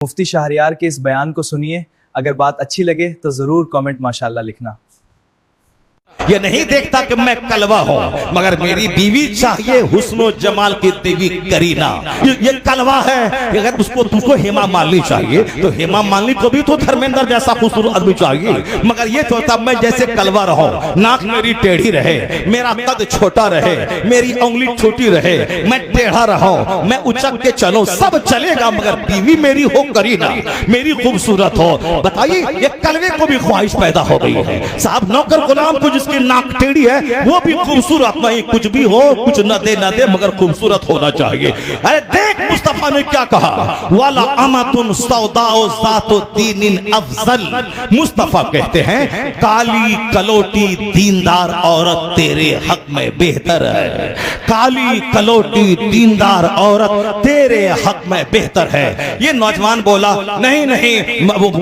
मुफ्ती शाहरियार के इस बयान को सुनिए। अगर बात अच्छी लगे तो जरूर कमेंट माशाल्लाह लिखना। ये नहीं देखता कि मैं कलवा हूं, मगर मेरी बीवी चाहिए हुस्नो जमाल की देवी करीना। ये कलवा है। अगर उसको हेमा मालिनी चाहिए तो हेमा मालिनी को भी तो धर्मेंद्र जैसा खूबसूरत आदमी चाहिए, मगर ये सोचता मैं जैसे कलवा रहूं, नाक मेरी टेढ़ी रहे, मेरा कद छोटा रहे, मेरी उंगली छोटी रहे, मैं टेढ़ा रहूं, मैं उचक के चलूं, सब चलेगा, मगर बीवी मेरी हो करीना, मेरी खूबसूरत हो। बताइए ये कलवे को भी ख्वाहिश पैदा हो गई है। साहब नौकर गुलाम को जिसकी नाक टेढ़ी है वो भी खूबसूरत नहीं, कुछ भी हो, कुछ न दे मगर खूबसूरत होना चाहिए। अरे देख मुस्तफा ने क्या कहा, वाला अमतुन सौदाओ ज़ातो दीनिन अफजल। मुस्तफा कहते हैं काली कलोटी दीनदार औरत तेरे हक में बेहतर है। काली कलोटी दीनदार औरत तेरे हक में बेहतर है। ये नौजवान बोला नहीं नहीं,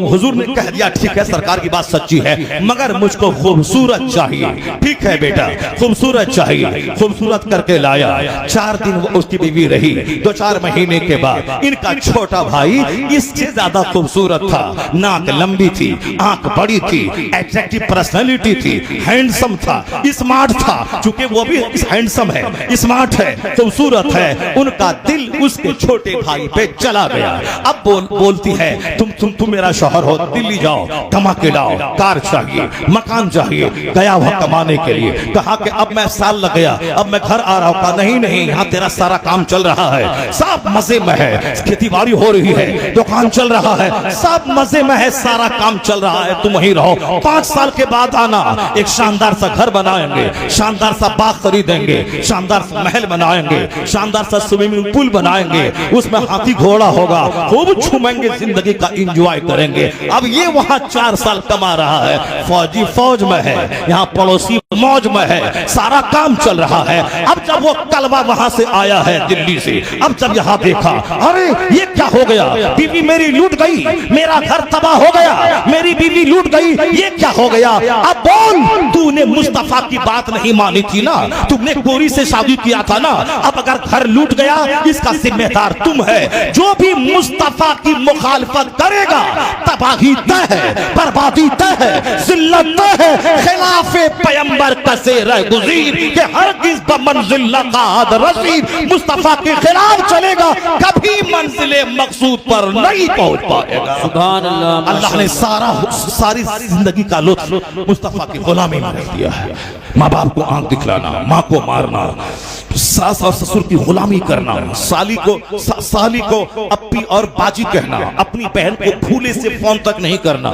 हुजूर ने कह दिया ठीक है, सरकार की बात सच्ची है, मगर मुझको खूबसूरत चाहिए। ठीक है बेटा, खूबसूरत चाहिए, खूबसूरत करके लाया। 4 दिन वो उसकी बीवी रही। 2-4 महीने के बाद इनका छोटा भाई इससे ज्यादा खूबसूरत था, नाक लंबी थी, आंख बड़ी थी, एट्रैक्टिव पर्सनालिटी थी, हैंडसम था, स्मार्ट था। चूंकि वो भी हैंडसम है, स्मार्ट है, खूबसूरत है, उनका दिल उसके छोटे भाई पे चला गया। अब बोलती है तुम मेरा शौहर हो, दिल्ली जाओ, कमा के लाओ, कार चाहिए, मकान चाहिए। गया वह कमाने के लिए, कहा कि अब मैं साल लग गया, अब मैं घर आ रहा हूं। कहा नहीं नहीं, यहाँ तेरा सारा काम चल रहा है, सब मजे में है, खेती बाड़ी हो रही है, दुकान चल रहा है, सब मजे में है, सारा काम चल रहा है, तुम वहीं रहो। 5 साल के बाद आना, एक शानदार सा घर बनाएंगे, शानदार सा बाग खरीदेंगे, शानदार सा महल बनाएंगे, शानदार सा स्विमिंग पूल बनाएंगे, उसमें हाथी घोड़ा होगा, खूब झूमेंगे, जिंदगी का एंजॉय करेंगे। अब ये वहां 4 साल कमा रहा है, फौजी फौज में है, यहाँ पड़ोसी मौज में है, सारा काम चल रहा है। अब जब वो कलवा वहां से आया है दिल्ली से, अब जब यहाँ देखा, अरे ये क्या हो गया, बीवी मेरी लूट गई, मेरा घर तबाह हो गया, मेरी बीवी लूट गई, ये क्या हो गया। अब बोल, तूने मुस्तफा की बात नहीं मानी थी ना, तुमने गोरी से शादी किया था ना, अब अगर घर लूट गया इसका जिम्मेदार तुम है। जो भी मुस्तफा की मुखालफत करेगा तबाही तय है, बर्बादी तय है, जिल्लत तय है। खिलाफे पैगंबर कसे रह गुज़ीर के हरगिज़ बमंज़िल लक़ाद रसीद। मुस्तफा के खिलाफ चलेगा कभी मंजिले मकसूद पर नहीं पहुंच पाएगा। सुभान अल्लाह। अल्लाह ने सारी जिंदगी का लुत्फ मुस्तफा की गुलामी में रख दिया है। माँ बाप को आंख दिखलाना, माँ को मारना, सास और ससुर की गुलामी करना, साली को अपनी और बाजी कहना, अपनी बहन को फूले से फोन तक नहीं करना,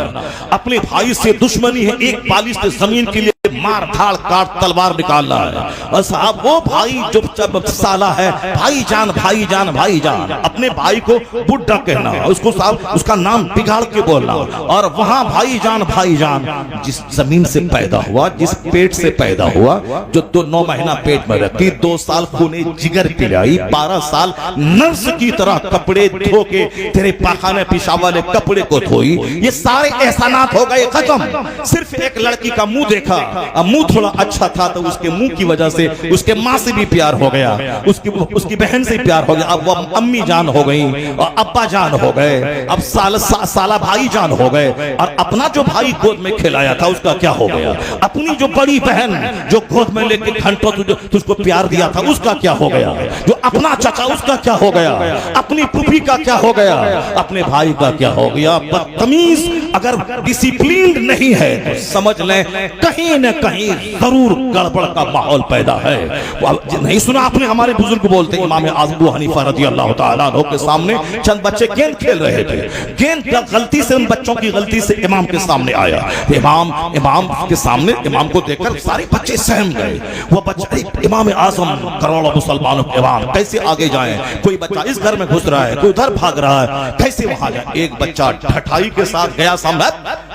अपने भाई से दुश्मनी है, एक बालिश से जमीन के लिए मार धाड़ काट तलवार निकालना है। और साहब वो भाई जो साला है, भाईजान भाईजान भाईजान, अपने भाई को बुड्ढा कहना, उसको साहब उसका नाम बिगाड़ के बोलना, और वहां भाईजान भाईजान, जिस जमीन से पैदा हुआ, जिस पेट से पैदा हुआ, जो 9 महीना पेट में रखी, 2 साल खूने जिगर पिलाई, 12 साल नर्स की तरह कपड़े धो के तेरे पाखाने पेशाब वाले कपड़े को धोई, ये सारे एहसानात हो गए खत्म। सिर्फ एक लड़की का मुंह देखा, अब मुंह थोड़ा अच्छा था तो उसके मुंह की वजह से उसके माँ से भी प्यार हो गया, उसकी बहन से प्यार हो गया, अब वो अम्मी जान हो गई और अब्बा जान हो गए, अब साला भाई जान हो गए। और अपना जो भाई गोद में खिलाया था उसका क्या हो गया, अपनी जो बड़ी बहन जो गोद में लेके घंटों तुझको प्यार दिया था उसका क्या हो गया, जो अपना चाचा उसका क्या हो गया, अपनी पुफी का क्या हो गया, अपने भाई का क्या हो गया। बदतमीज अगर डिसिप्लिन नहीं है तो समझ लें कहीं न कहीं जरूर गड़बड़ का माहौल पैदा है। नहीं सुना आपने हमारे बुजुर्ग बोलते, इमाम आज़म अबू हनीफा रज़ी अल्लाह तआला अन्हु के सामने चंद बच्चे गेंद खेल रहे थे, गेंद गलती से उन बच्चों की गलती से इमाम के सामने आया, इमाम के सामने इमाम को देखकर सारे बच्चे सहम गए। वो बच्चे इमाम आज़म करोड़ों मुसलमानों के इमाम कैसे आगे जाएं, कोई बच्चा इस घर में घुस रहा है, कोई उधर भाग रहा है, कैसे वहां जाए। एक बच्चा ढठाई के साथ गया सामने,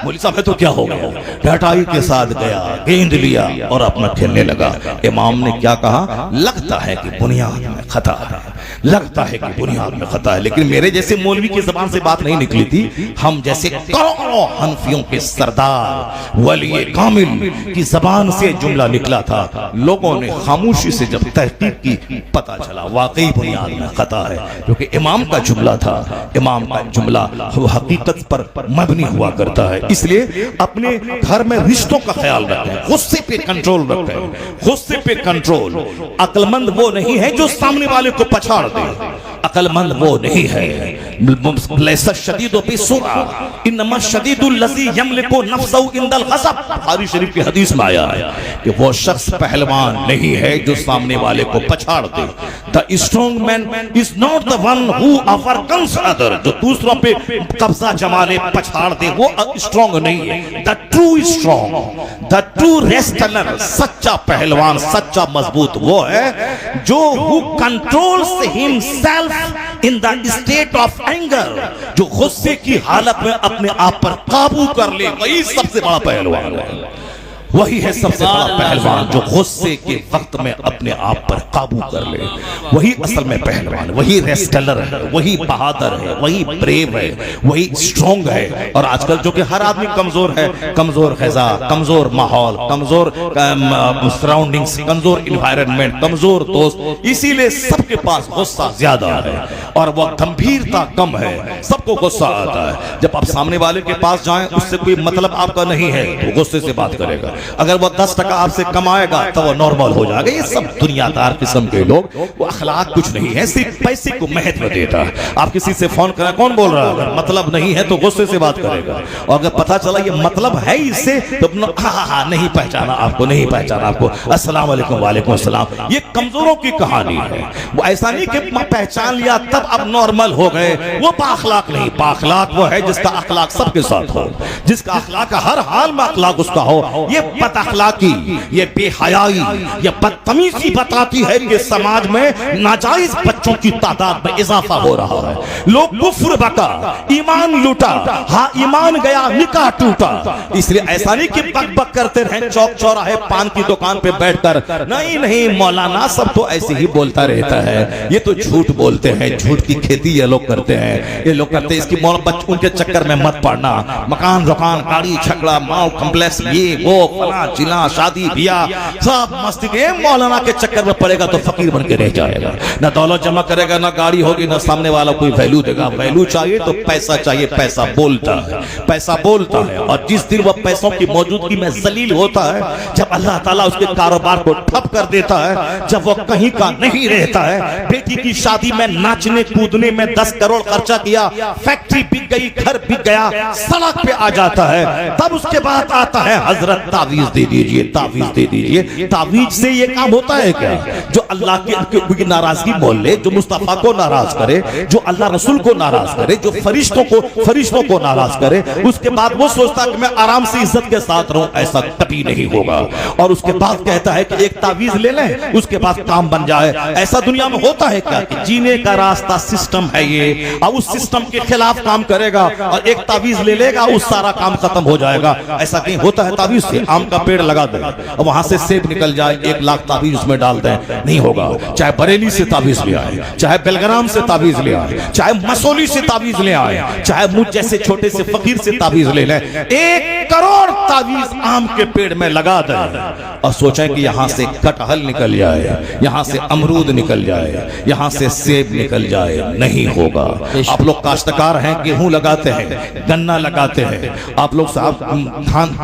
मौलवी साहब है तो क्या हो गया, ढठाई के साथ गया, गेंद लिया और अपना खेलने लगा। इमाम ने क्या कहा, लगता है कि बुनियाद में खता है, लगता है कि बुनियाद में खता है, लेकिन मेरे जैसे मौलवी की जबान से बात नहीं निकली थी। हम जैसे करोड़ों हनफियों के सरदार वली कामिल की जबान से जुमला निकला था। लोगों ने खामोशी से जब तहकीक की, पता चला वाकई बुनियाद में खता है, क्योंकि इमाम का जुमला था। इमाम का जुमला वो हकीकत पर मबनी हुआ करता है। इसलिए अपने घर में रिश्तों का ख्याल रखें, गुस्से पे कंट्रोल रखें, गुस्से पे कंट्रोल। अक्लमंद वो नहीं है जो सामने वाले को पछाड़ दे, अक्लमंद वो नहीं है। लैसा शदीदु बिस्सुरा इन्नमा शदीदुल लज़ी यमलिकु नफ्सहु इंदल ग़ज़ब। बुखारी शरीफ की हदीस में आया है कि वो शख्स पहलवान नहीं है जो सामने वाले को पछाड़ दे। The strong man is not the one who overcomes other. जो दूसरों पे कब्जा जमा ले, पछाड़ दे, वो स्ट्रॉन्ग नहीं है। The true strong, the true wrestler, सच्चा पहलवान, सच्चा मजबूत वो है जो who controls himself in the state of anger. जो गुस्से की हालत में अपने आप पर काबू कर ले, वही सबसे बड़ा पहलवान है। वही है सबसे बड़ा पहलवान जो गुस्से के वक्त में अपने आप पर काबू कर ले। वही असल में पहलवान, वही रेस्लर है, वही बहादुर है, वही ब्रेव है, वही स्ट्रॉन्ग है। और आजकल जो कि हर आदमी कमजोर है, कमजोर ग़िज़ा, कमजोर माहौल, कमजोर सराउंडिंग्स, कमजोर इन्वायरमेंट, कमजोर दोस्त, इसीलिए सबके पास गुस्सा ज्यादा है और वह गंभीरता कम है। सबको गुस्सा आता है। जब आप सामने वाले के पास जाएं, उससे कोई मतलब आपका नहीं है तो गुस्से से बात करेगा। अगर वो 10% आपसे कमाएगा तो वो नॉर्मल हो जाएगा। ये सब दुनियादार किस्म के लोग, वो अखलाक कुछ नहीं है, सिर्फ पैसे को महत्व देता है। आप किसी से फोन करें, कौन बोल रहा है, अगर मतलब नहीं है तो गुस्से से बात करेगा। और अगर पता चला ये मतलब है इससे, तो हाँ नहीं पहचाना आपको, नहीं पहचाना आपको, अस्सलाम वालेकुम, वालेकुम अस्सलाम। ये कमजोरों की कहानी है। वो ऐसा नहीं कि पहचान लिया तब अब नॉर्मल हो गए। वो बाअखलाक नहीं, बाअखलाक वो है जिसका अखलाक सबके साथ हो, जिसका अखलाक हर हाल में अखलाक उसका हो। ये बदअखलाकी, ये बेहयाई, ये बदतमीजी बताती है कि समाज में नाजायज बच्चों की तादाद में इजाफा हो रहा है। लोग कुफ्र बका, ईमान लूटा, हाँ ईमान गया, निकाह टूटा। इसलिए ऐसा नहीं कि बक बक करते रहे चौक चौराहे पान की दुकान पे बैठकर, नहीं नहीं मौलाना सब तो ऐसे ही बोलता रहता है, ये तो झूठ बोलते हैं, झूठ की खेती ये लोग करते हैं, ये लोग करते हैं। इसकी बच्चों के चक्कर में मत पड़ना। मकान दुकान, गाड़ी छकड़ा, माओ कम्प्लेक्स, ये वो फला जिला, शादी ब्याह, सब मस्ती के। मौलाना के चक्कर में पड़ेगा तो फकीर बन के रह जाएगा। ना दौलत जमा करेगा, ना गाड़ी होगी, ना सामने वाला कोई वैल्यू देगा। वैल्यू चाहिए तो पैसा चाहिए, पैसा बोलता है, पैसा बोलता है। और जिस दिन वह पैसों की मौजूदगी में जलील होता है, जब अल्लाह ताला उसके कारोबार को ठप कर देता है, जब वह कहीं का नहीं रहता है, बेटी की शादी में नाचने कूदने में 10 करोड़ खर्चा किया, फैक्ट्री बिक गई, घर बिक गया, सड़क पे आ जाता है, तब उसके बाद आता है हजरत तावीज दे दीजिए, तावीज दे दीजिए। तावीज से ये काम होता है क्या? जो अल्लाह की नाराजगी बोल ले, जो मुस्तफा को नाराज करे, जो अल्लाह रसूल को नाराज करे, जो फरिश्तों को नाराज करे, उसके बाद वो सोचता है कि मैं आराम से इज्जत के साथ रहूं। ऐसा कभी नहीं होगा। और उसके बाद कहता है कि एक तावीज ले लें, उसके बाद काम बन जाए। ऐसा दुनिया में होता है क्या कि जीने का रास्ता सिस्टम है ये, और उस सिस्टम के खिलाफ काम करेगा और एक तावीज ले लेगा, उस सारा काम खत्म हो जाएगा। ऐसा कहीं होता है? तावीज से आम का पेड़ लगा दे और वहां से सेब निकल जाए, 1 लाख तावीज उसमें डाल दें, नहीं होगा। चाहे बरेली से तावीज ले आए, चाहे बेलग्राम से तावीज ले आए, चाहे मसौली से तावीज ले आए, चाहे मुझ जैसे छोटे से फकीर से तावीज ले लें, 1 करोड़ तावीज आम के पेड़ में लगा दें और सोचें कि यहां से कटहल निकल जाए, यहां से अमरूद निकल जाए, यहां से सेब निकल जाए, नहीं होगा। आप लोग काश्तकार हैं, गेहूं लगाते हैं, गन्ना लगाते हैं, आप लोग साहब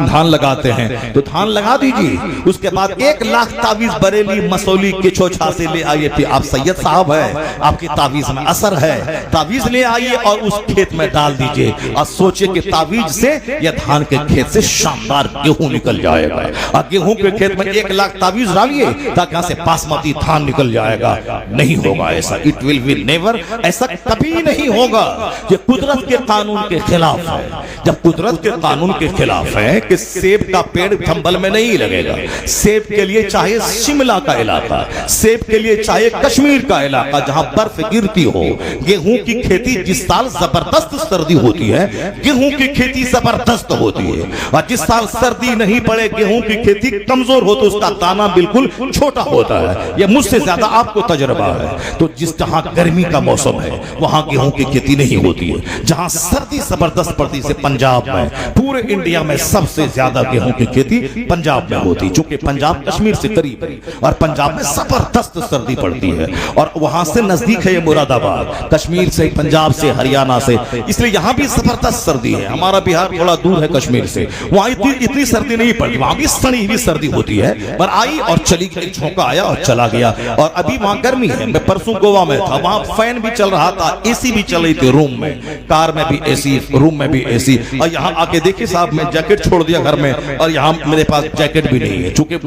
धान लगाते हैं, तो धान लगा दीजिए। उसके बाद 1 लाख तावीज बरेली मसौली के छोछा से ले आइए। फिर आप सैयद साहब है, आपकी तावीज में असर है, तावीज ले आइए और उस खेत में डाल दीजिए और सोचिए कि तावीज से या धान के खेत से शानदार गेहूं निकल जाएगा। और गेहूं के खेत में 1 लाख तावीज डालिए ताकि यहां से बासमती धान निकल जाएगा। नहीं होगा ऐसा, इट विल बी नेवर, ऐसा कभी नहीं होगा। ये कुदरत के कानून के खिलाफ है। जब कुदरत के कानून के खिलाफ है कि सेब का पेड़ चंबल में नहीं लगेगा, सेब के लिए चाहे शिमला का इलाका, सेब के लिए चाहे कश्मीर का इलाका जहां बर्फ गिरती हो। गेहूं की खेती जिस साल जबरदस्त सर्दी होती है, गेहूं की खेती जबरदस्त होती है, है। और जिस साल सर्दी नहीं पड़े गेहूं की खेती कमजोर हो तो उसका दाना बिल्कुल छोटा होता है। यह मुझसे ज्यादा आपको तजुर्बा है। तो जिस जहां गर्मी का मौसम है वहां गेहूं की खेती नहीं होती है। जहां सर्दी जबरदस्त पड़ती है, पंजाब में, पूरे इंडिया में सबसे ज्यादा गेहूं की खेती पंजाब में होती है। चूंकि पंजाब कश्मीर से करीब है और पंजाब में जबरदस्त सर्दी पड़ती है और वहां से नजदीक है ये मुरादाबाद, कश्मीर से, पंजाब से, हरियाणा से, इसलिए यहां भी जबरदस्त सर्दी है। हमारा बिहार थोड़ा दूर है कश्मीर से, वहां इतनी सर्दी नहीं पड़ती, वहां भी सड़ी हुई सर्दी होती है, पर आई और चली गई, झोंका आया और चला गया। और अभी वहां गर्मी है। मैं परसों गोवा में था, वहां फैन भी चल रहा था, एसी भी चल रही थी, रूम में, कार में भी एसी, रूम में भी एसी। और यहाँ आके देखिए साहब, मैं जैकेट छोड़ दिया घर में और यहाँ मेरे पास जैकेट भी नहीं है चूंकि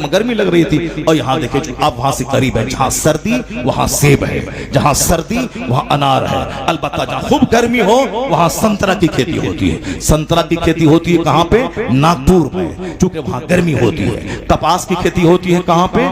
गर्मी लग रही थी। और यहाँ देखिए अब वहां से करीब है, जहां सर्दी वहां सेब है, जहां सर्दी वहां अनार है। अलबत्ता जहां खूब गर्मी हो वहां संतरा की खेती होती है। संतरा की खेती होती है कहां पे? नागपुर में, चूंकि वहां गर्मी होती है। कपास की खेती होती है कहां पे?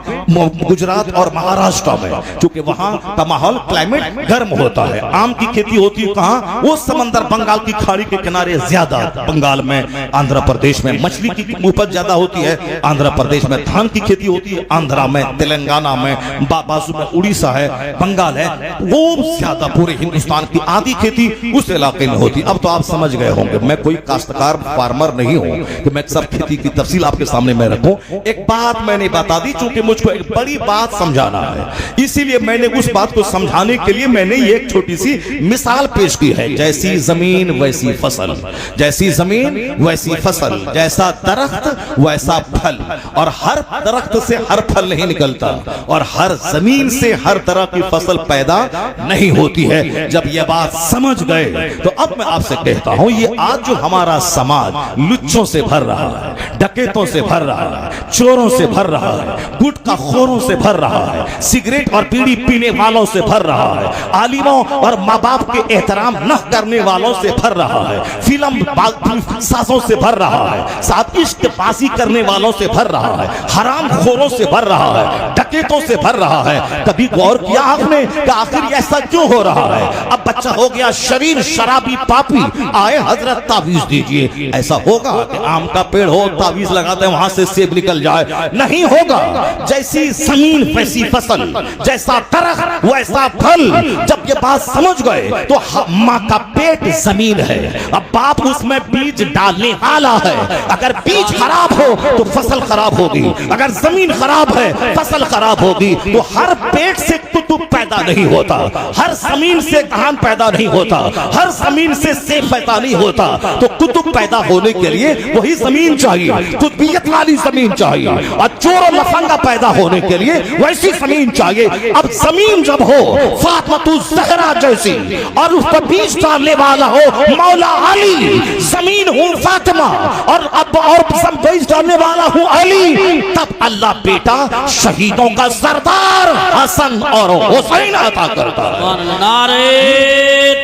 गुजरात और महाराष्ट्र में, चूंकि वहां का माहौल, क्लाइमेट गर्म होता है। आम की खेती होती है कहां? वो समंदर बंगाल की खाड़ी के किनारे ज्यादा, बंगाल में, आंध्र प्रदेश में मछली की उपज ज्यादा होती है, आंध्र प्रदेश में धान की खेती होती है, आंध्रा में, तेलंगाना में, बाजू में उड़ीसा है, बंगाल है, वो ज्यादा पूरे हिंदुस्तान की आधी खेती उस इलाके में होती। अब तो आप समझ गए होंगे, मैं कोई काश्तकार फार्मर नहीं हूं कि मैं सब खेती की तफसील आपके सामने मैं रखूं। एक बात मैंने बता दी चूंकि मुझको एक बड़ी बात समझाना है, इसीलिए मैंने उस बात को समझाने के लिए मैंने ये एक छोटी सी मिसाल पेश की है। जैसी जमीन वैसी फसल, जैसी जमीन वैसी फसल, जैसा दरख्त वैसा फल, और हर दरख्त से हर फल नहीं निकलता और हर जमीन से हर तरह की फसल पैदा नहीं होती है। जब यह बात समझ गए तो अब मैं आपसे कहता हूं, ये आज जो हमारा समाज लुच्चों से भर रहा है, डकैतों से भर रहा है, चोरों से भर रहा है, गुटखा खोरों से भर रहा है, सिगरेट और बीड़ी पीने वालों से भर रहा है, आलिमों और माँ बाप के एहतराम न करने वालों से भर रहा है, फिल्म सासों से भर रहा है, साथ इश्क बाजी करने वालों से भर रहा है, हराम खोरों से भर रहा है, डकैतों से भर रहा है। कभी गौर किया आपने कि आखिर ऐसा क्यों हो रहा है? अब बच्चा हो गया शरीर शराबी पापी, आए हजरत तावीज दीजिए। ऐसा होगा कि आम का पेड़ हो, तावीज लगाते हैं वहां से सेब निकल जाए? नहीं होगा। जैसी जमीन वैसी फसल, जैसा दरख्त वैसा फल। जब ये बात समझ गए तो माँ का पेट जमीन है, अब बाप उसमें बीज डालने वाला है। अगर बीज खराब हो तो फसल खराब होगी, अगर जमीन खराब है फसल खराब होगी। तो हर पेट से कुतुब पैदा नहीं होता, हर जमीन से धान पैदा नहीं होता, हर जमीन से सेब पैदा नहीं होता। तो कुतुब पैदा होने के लिए वही जमीन चाहिए, कुतुबियत वाली जमीन चाहिए, और चोर और लफंगा पैदा होने के लिए वैसी जमीन चाहिए। अब जमीन जब हो फातिमा ज़हरा जैसी और उस पर बीज डालने वाला हो मौला अली, जमीन हूं फातिमा और अब और बीज डालने वाला हूं अली, तब अल्लाह बेटा शहीदों का सरदार हसन और हुसैन अता करता है। नारे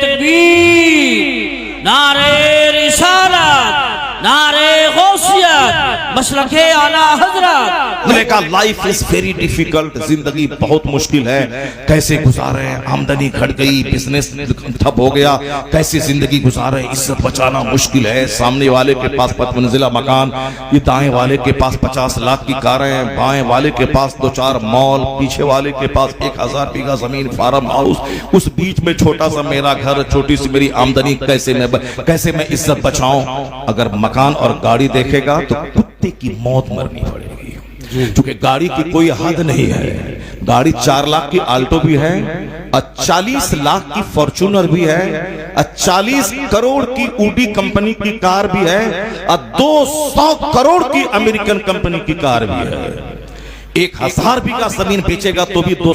तकबीर, नारे रिसालत, नारे गौसियत, मसलके आला हजरत। मैंने कहा लाइफ इज वेरी डिफिकल्ट, जिंदगी बहुत मुश्किल है। कैसे गुजारे? आमदनी घट गई, बिजनेस ठप हो गया, कैसे जिंदगी गुजारे? इज्जत बचाना मुश्किल है। सामने वाले के पास 5 मंजिला मकान, ये दाएं वाले के पास 50 लाख की कारें, बाएं वाले के पास 2-4 मॉल, पीछे वाले के पास 1000 बीघा जमीन, फार्म हाउस, उस बीच में छोटा सा मेरा घर, छोटी सी मेरी आमदनी। कैसे मैं इज्जत बचाऊं? अगर मकान और गाड़ी देखेगा तो कुत्ते की मौत मरनी पड़ेगी, क्योंकि गाड़ी की कोई हद नहीं है। गाड़ी 4 लाख की आल्टो भी है और 40 लाख की फॉर्च्यूनर भी है और 40 करोड़ की ऊडी कंपनी की कार भी है और 200 करोड़ की अमेरिकन कंपनी की कार भी है। 1000 बीघा जमीन बेचेगा तो भी 200